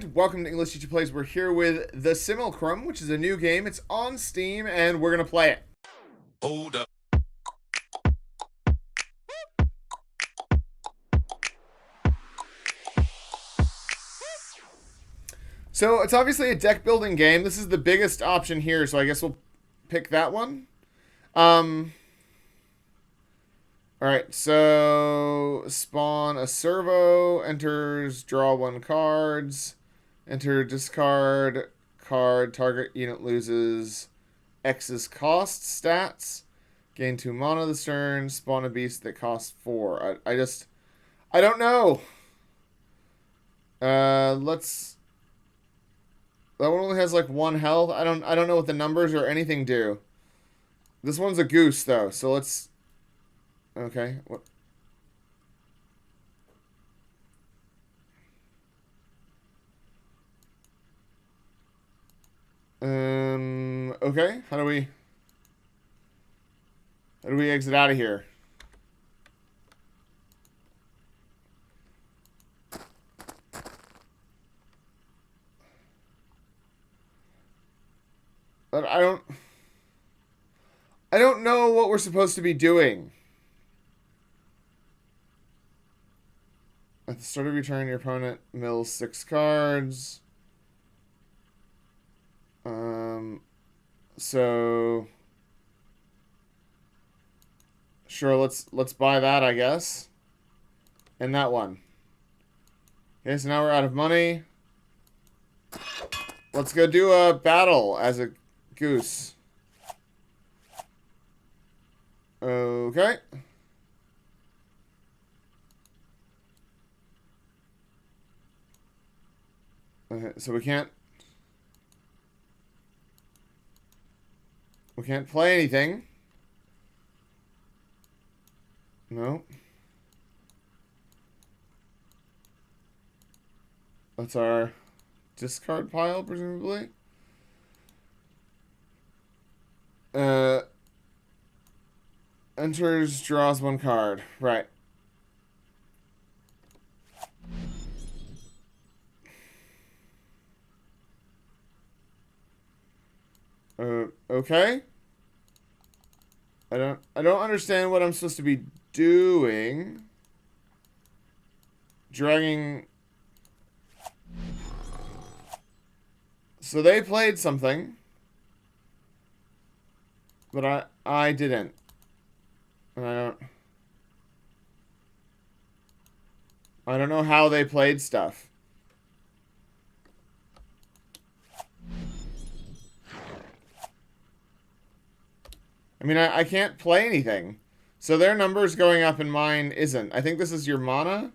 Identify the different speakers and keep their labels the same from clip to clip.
Speaker 1: and welcome to English Teacher Plays. We're here with the Simulacrum, which is a new game. It's on Steam, and we're going to play it.
Speaker 2: Hold up.
Speaker 1: So it's obviously a deck building game. This is the biggest option here, so I guess we'll pick that one. Alright, so spawn a servo, enters, draw one cards, enter discard card, target unit loses X's cost stats, gain 2 mana this turn, spawn a beast that costs 4. I don't know. That one only has like 1 health. I don't know what the numbers or anything do. This one's a goose though, so let's. Okay. What? Okay. How do we exit out of here? But I don't know what we're supposed to be doing. At the start of your turn, your opponent mills 6 cards. So sure, let's buy that, I guess. And that one. Okay, so now we're out of money. Let's go do a battle as a goose. Okay. Okay, so we can't play anything. No. That's our discard pile, presumably. Enters, draws 1 card. Right. Okay. I don't understand what I'm supposed to be doing. Dragging. So they played something, but I didn't. And I don't know how they played stuff. I mean, I can't play anything. So their number's going up and mine isn't. I think this is your mana.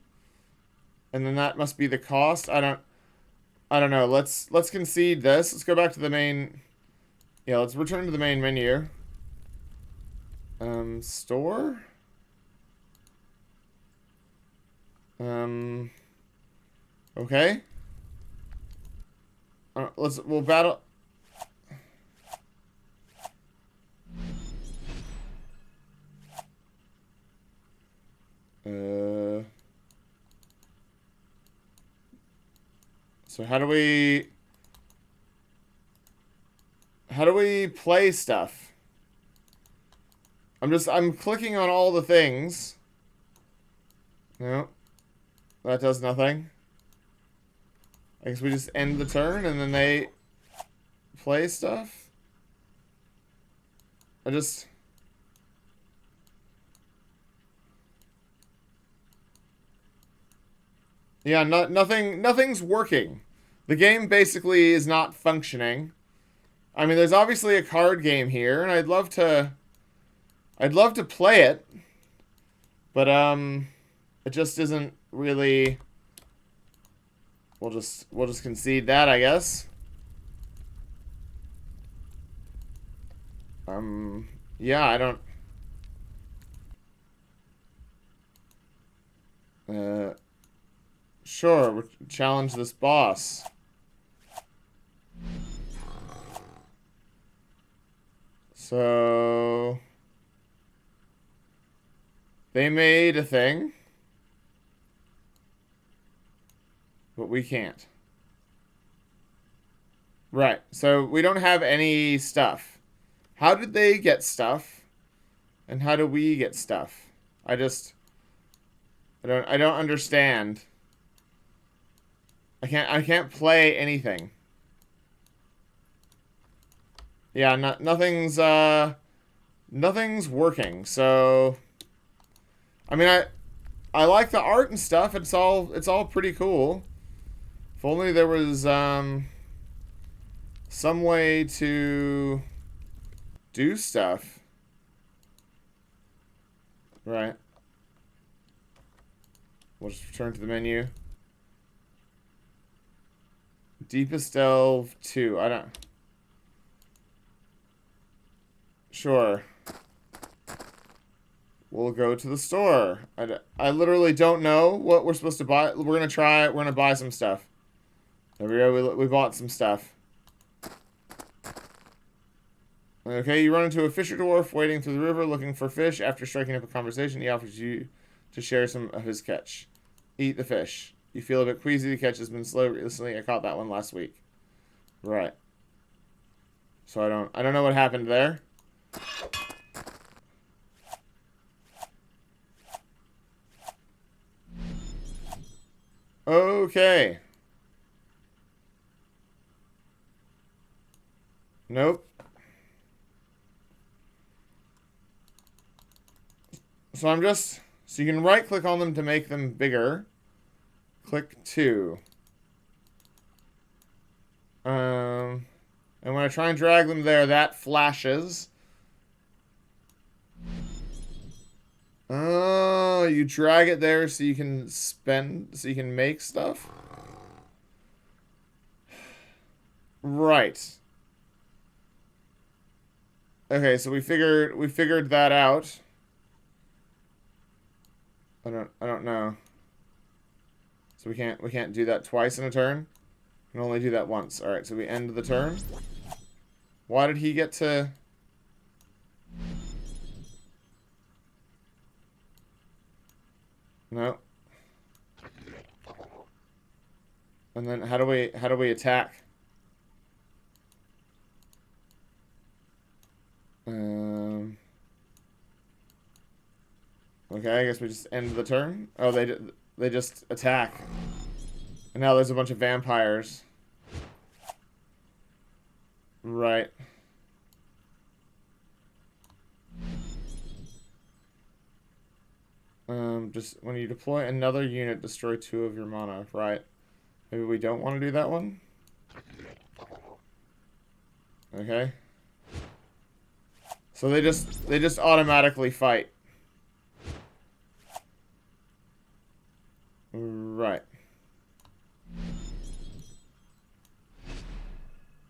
Speaker 1: And then that must be the cost. I don't know. Let's concede this. Let's go back to the main. Yeah, let's return to the main menu. Store. Okay. We'll battle. So how do we play stuff? I'm clicking on all the things. No. That does nothing. I guess we just end the turn and then they play stuff. Yeah, nothing's working. The game basically is not functioning. I mean, there's obviously a card game here, and I'd love to play it, but it just isn't really. We'll just concede that, I guess. Yeah, I don't. Sure, we'll challenge this boss. So they made a thing, but we can't. Right. So we don't have any stuff. How did they get stuff? And how do we get stuff? I don't understand. I can't play anything. Yeah, nothing's working. So I mean I like the art and stuff. It's all pretty cool. If only there was some way to do stuff. Right. We'll just return to the menu. Deepest Delve 2. I don't... Sure. We'll go to the store. I literally don't know what we're supposed to buy. We're going to try it. We're going to buy some stuff. There we go. We bought some stuff. Okay, you run into a fisher dwarf wading through the river looking for fish. After striking up a conversation, he offers you to share some of his catch. Eat the fish. You feel a bit queasy. The catch has been slow recently. I caught that one last week. Right. So I don't know what happened there. Okay. Nope. So so you can right click on them to make them bigger. Click 2. And when I try and drag them there, that flashes. Oh, you drag it there so you can make stuff? Right. Okay, so we figured that out. I don't know. So we can't do that twice in a turn. We can only do that once. All right, so we end the turn. Why did he get to... No. And then how do we attack? Okay, I guess we just end the turn. Oh, they just attack. And now there's a bunch of vampires. Right. Just when you deploy another unit, destroy 2 of your mana. Right. Maybe we don't want to do that one. Okay. So they just automatically fight. Right.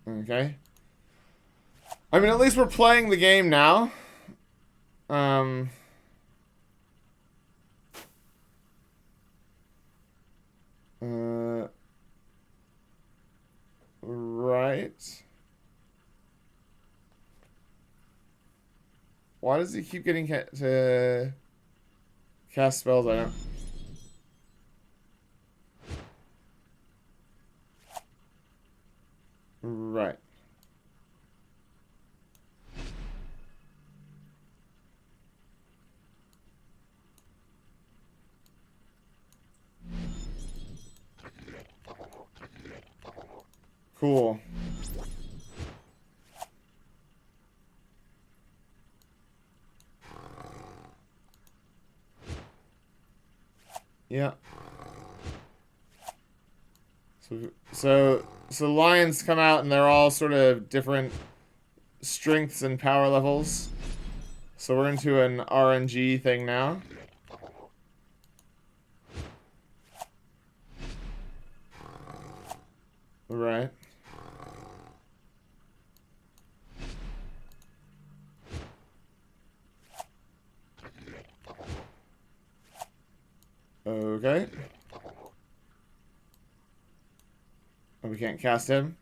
Speaker 1: Okay. I mean, at least we're playing the game now. Right. Why does he keep getting to cast spells? I don't... Right. Cool. Yeah. So lions come out and they're all sort of different strengths and power levels. So we're into an RNG thing now. Right. Okay. Oh, we can't cast him?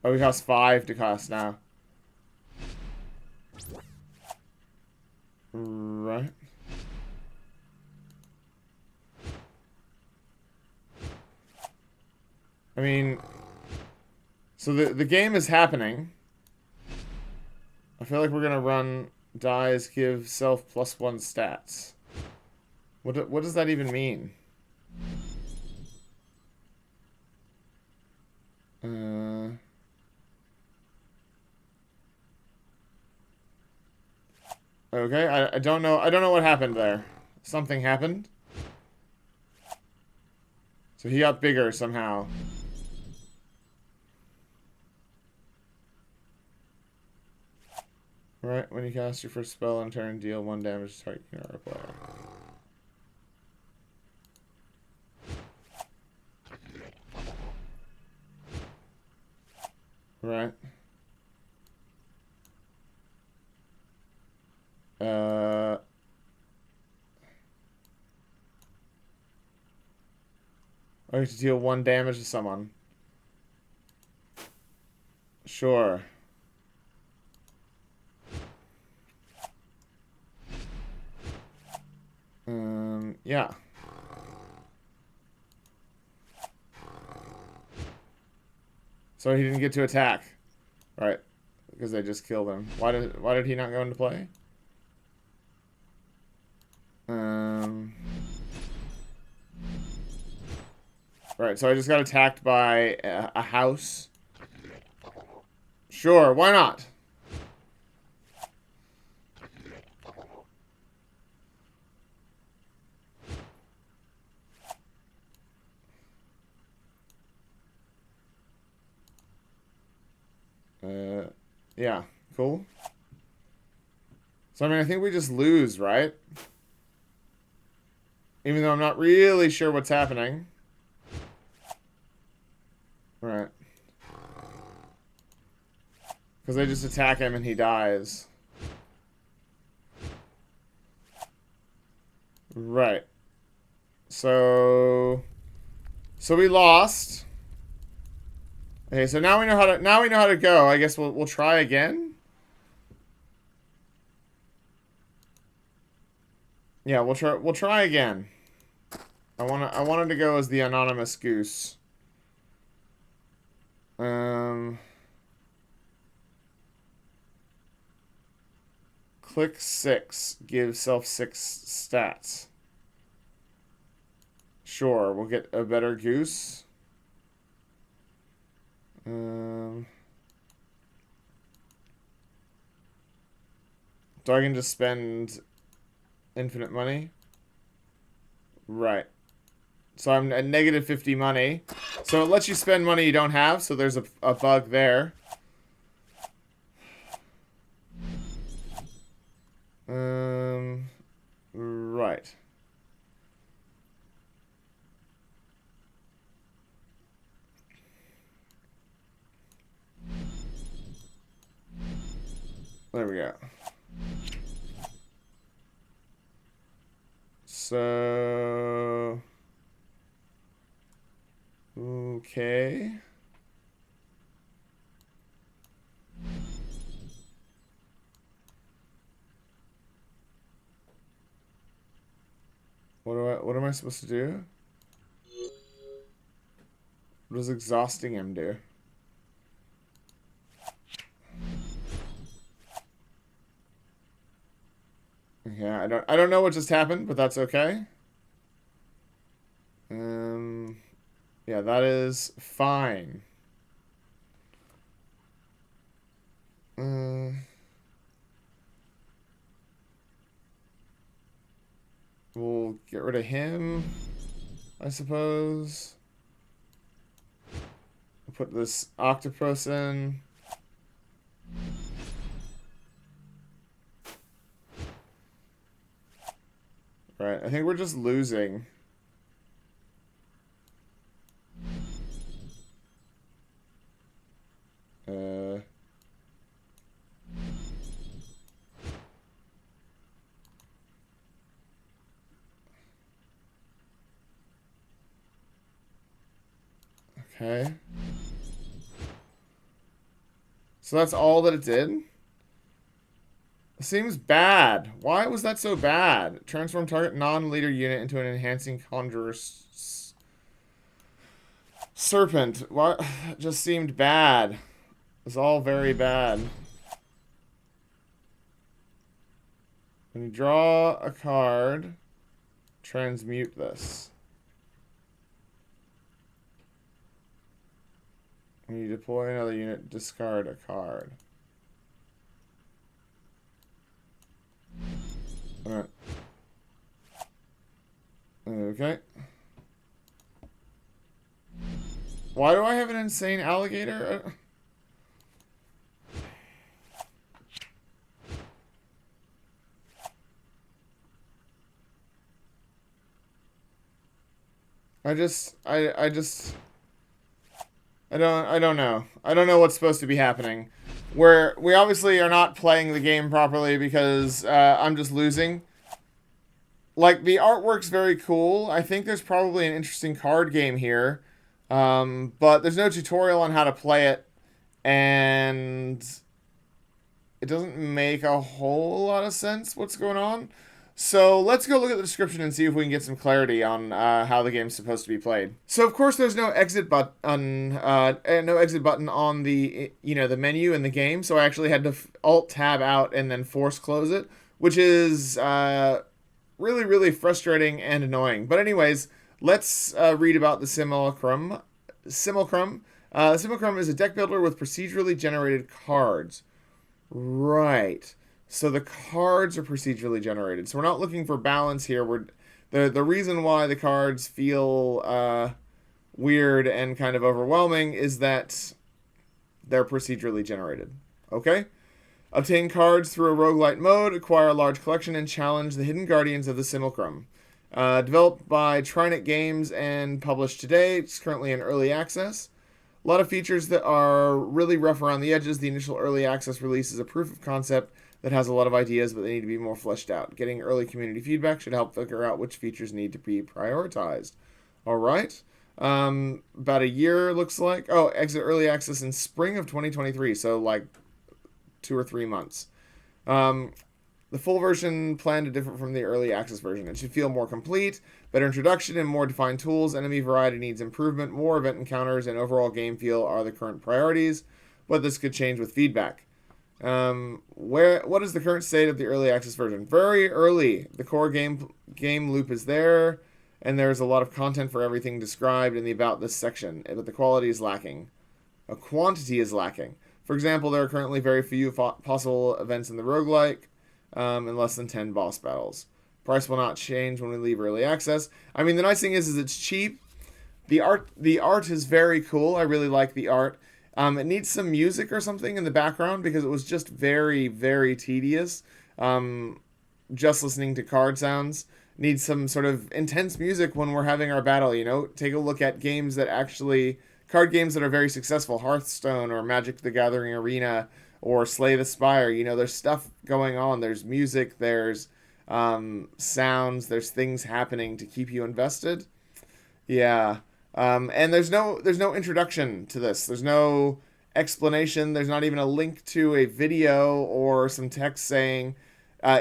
Speaker 1: Oh, we cost 5 to cast now. Right. I mean... So the game is happening. I feel like we're gonna run dies give self +1 stats. What does that even mean? Okay, I don't know. I don't know what happened there. Something happened. So he got bigger somehow. Right, when you cast your first spell on turn, deal 1 damage to target or player. Right. I have to deal 1 damage to someone. Sure. Yeah. So he didn't get to attack. Right. Because they just killed him. Why did he not go into play? Right, so I just got attacked by a house. Sure, why not? Yeah, cool. So, I mean, I think we just lose, right? Even though I'm not really sure what's happening. Right. Because they just attack him and he dies. Right. So we lost. Okay, so now we know how to go. I guess we'll try again. Yeah, we'll try again. I wanted to go as the anonymous goose. Click 6. Give self 6 stats. Sure, we'll get a better goose. So I can just spend infinite money? Right. So I'm at negative 50 money. So it lets you spend money you don't have, so there's a bug there. Right. There we go. So... Okay. What am I supposed to do? What does exhausting him do? Yeah, I don't know what just happened, but that's okay. Yeah, that is fine. We'll get rid of him, I suppose. We'll put this octopus in. Right, I think we're just losing. Okay. So that's all that it did? It seems bad. Why was that so bad? Transform target non-leader unit into an enhancing conjurer. Serpent. What? Just seemed bad. It's all very bad. When you draw a card, transmute this. When you deploy another unit, discard a card. Alright. Okay. Why do I have an insane alligator? I don't know. I don't know what's supposed to be happening. We obviously are not playing the game properly because I'm just losing. Like, the artwork's very cool. I think there's probably an interesting card game here. But there's no tutorial on how to play it. And it doesn't make a whole lot of sense what's going on. So let's go look at the description and see if we can get some clarity on how the game's supposed to be played. So of course there's no exit button, on the the menu in the game. So I actually had to Alt Tab out and then force close it, which is really, really frustrating and annoying. But anyways, let's read about the Simulacrum. Simulacrum is a deck builder with procedurally generated cards. Right. So the cards are procedurally generated. So we're not looking for balance here. The reason why the cards feel weird and kind of overwhelming is that they're procedurally generated. Okay? Obtain cards through a roguelite mode, acquire a large collection, and challenge the hidden guardians of the Simulacrum. Developed by Trinet Games and published today. It's currently in early access. A lot of features that are really rough around the edges. The initial early access release is a proof of concept that has a lot of ideas, but they need to be more fleshed out. Getting early community feedback should help figure out which features need to be prioritized. All right. About a year, looks like. Oh, exit early access in spring of 2023, so like 2 or 3 months. The full version planned to differ from the early access version. It should feel more complete, better introduction, and more defined tools. Enemy variety needs improvement. More event encounters and overall game feel are the current priorities, but this could change with feedback. What is the current state of the early access version? Very early. The core game loop is there, and there's a lot of content for everything described in the about this section, but the quality is lacking. A quantity is lacking. For example, there are currently very few possible events in the roguelike, and less than 10 boss battles. Price will not change when we leave early access. I mean, the nice thing is it's cheap. The art is very cool. I really like the art. It needs some music or something in the background because it was just very, very tedious. Just listening to card sounds. Needs some sort of intense music when we're having our battle, Take a look at games that card games that are very successful. Hearthstone or Magic the Gathering Arena or Slay the Spire. There's stuff going on. There's music. There's sounds. There's things happening to keep you invested. Yeah. And there's no introduction to this. There's no explanation. There's not even a link to a video or some text saying,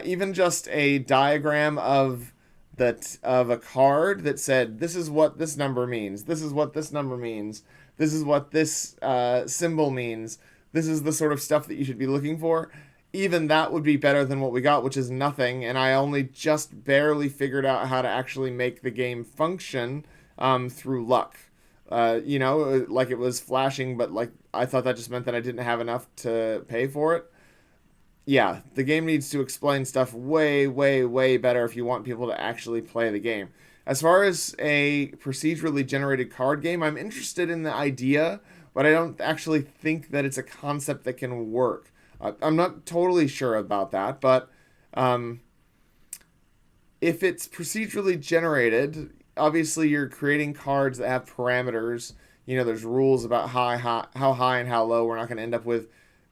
Speaker 1: even just a diagram of a card that said, this is what this number means. This is what this number means. This is what this symbol means. This is the sort of stuff that you should be looking for. Even that would be better than what we got, which is nothing. And I only just barely figured out how to actually make the game function through luck. Like it was flashing, but like I thought that just meant that I didn't have enough to pay for it. Yeah, the game needs to explain stuff way, way, way better if you want people to actually play the game. As far as a procedurally generated card game, I'm interested in the idea, but I don't actually think that it's a concept that can work. I'm not totally sure about that, but if it's procedurally generated, obviously you're creating cards that have parameters. There's rules about how high and how low. We're not going to end up with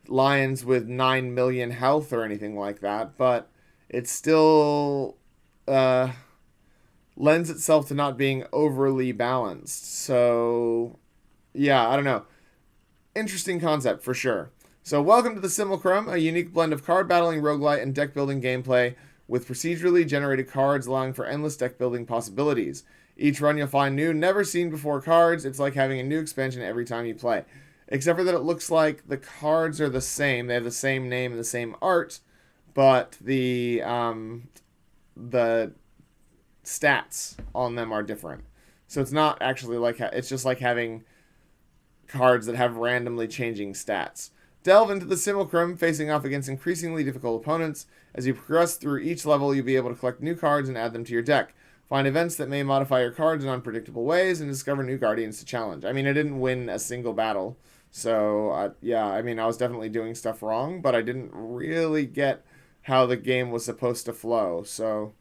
Speaker 1: lions with 9 million health or anything like that, but it still lends itself to not being overly balanced. So, yeah, I don't know. Interesting concept for sure. So welcome to the Simulacrum, a unique blend of card battling, roguelite, and deck building gameplay with procedurally generated cards allowing for endless deck building possibilities. Each run you'll find new, never seen before cards. It's like having a new expansion every time you play. Except for that it looks like the cards are the same. They have the same name and the same art, but the stats on them are different. So it's not actually like, it's just like having cards that have randomly changing stats. Delve into the Simulacrum, facing off against increasingly difficult opponents. As you progress through each level, you'll be able to collect new cards and add them to your deck. Find events that may modify your cards in unpredictable ways, and discover new guardians to challenge. I mean, I didn't win a single battle, so yeah, I mean, I was definitely doing stuff wrong, but I didn't really get how the game was supposed to flow. So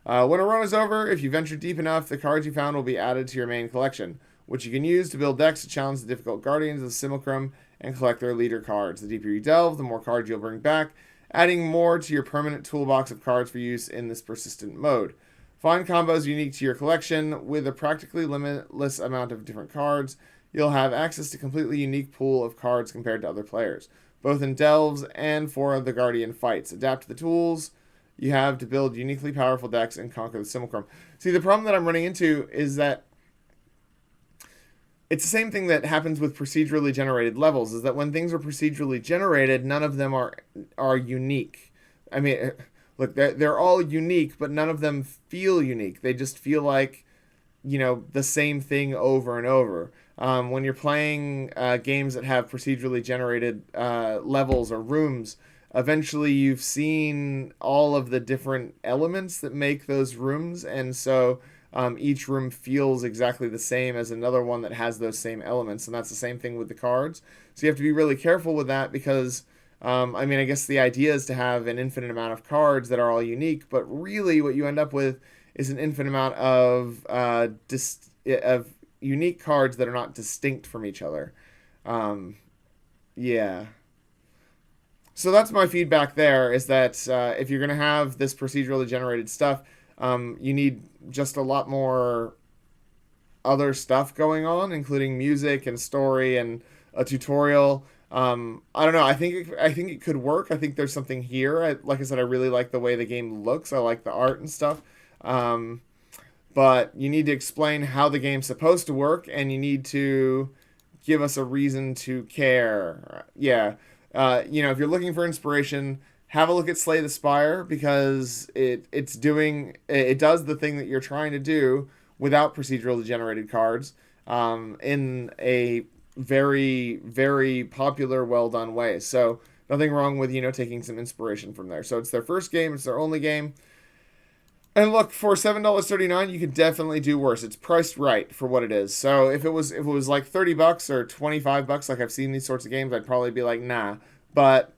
Speaker 1: when a run is over, if you venture deep enough, the cards you found will be added to your main collection, which you can use to build decks to challenge the difficult guardians of the Simulacrum and collect their leader cards. The deeper you delve, the more cards you'll bring back, adding more to your permanent toolbox of cards for use in this persistent mode. Find combos unique to your collection. With a practically limitless amount of different cards, you'll have access to a completely unique pool of cards compared to other players, both in delves and for the Guardian fights. Adapt to the tools you have to build uniquely powerful decks and conquer the Simulacrum. See, the problem that I'm running into is that it's the same thing that happens with procedurally generated levels, is that when things are procedurally generated, none of them are unique. I mean, look, they're all unique, but none of them feel unique. They just feel like, you know, the same thing over and over. When you're playing games that have procedurally generated levels or rooms, eventually you've seen all of the different elements that make those rooms, and so each room feels exactly the same as another one that has those same elements, and that's the same thing with the cards. So you have to be really careful with that because, I mean, I guess the idea is to have an infinite amount of cards that are all unique, but really what you end up with is an infinite amount of unique cards that are not distinct from each other. Yeah. So that's my feedback there, is that if you're going to have this procedurally generated stuff, you need just a lot more other stuff going on, including music and story and a tutorial. I don't know. I think it could work. I think there's something here. Like I said, I really like the way the game looks. I like the art and stuff. But you need to explain how the game's supposed to work, and you need to give us a reason to care. Yeah. You know, if you're looking for inspiration, have a look at Slay the Spire, because it does the thing that you're trying to do without procedurally generated cards in a very, very popular, well done way. So nothing wrong with, you know, taking some inspiration from there. So it's their first game, it's their only game. And look, for $7.39, you could definitely do worse. It's priced right for what it is. So if it was like $30 or $25, like I've seen these sorts of games, I'd probably be like, nah. But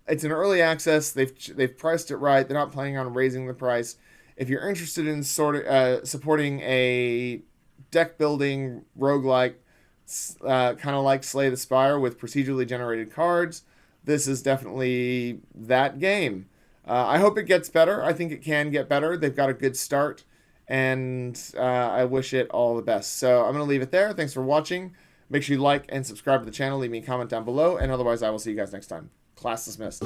Speaker 1: it's an early access. They've priced it right. They're not planning on raising the price. If you're interested in supporting a deck building roguelike, kind of like Slay the Spire with procedurally generated cards, this is definitely that game. I hope it gets better. I think it can get better. They've got a good start, and I wish it all the best. So I'm going to leave it there. Thanks for watching. Make sure you like and subscribe to the channel. Leave me a comment down below, and otherwise I will see you guys next time. Class dismissed.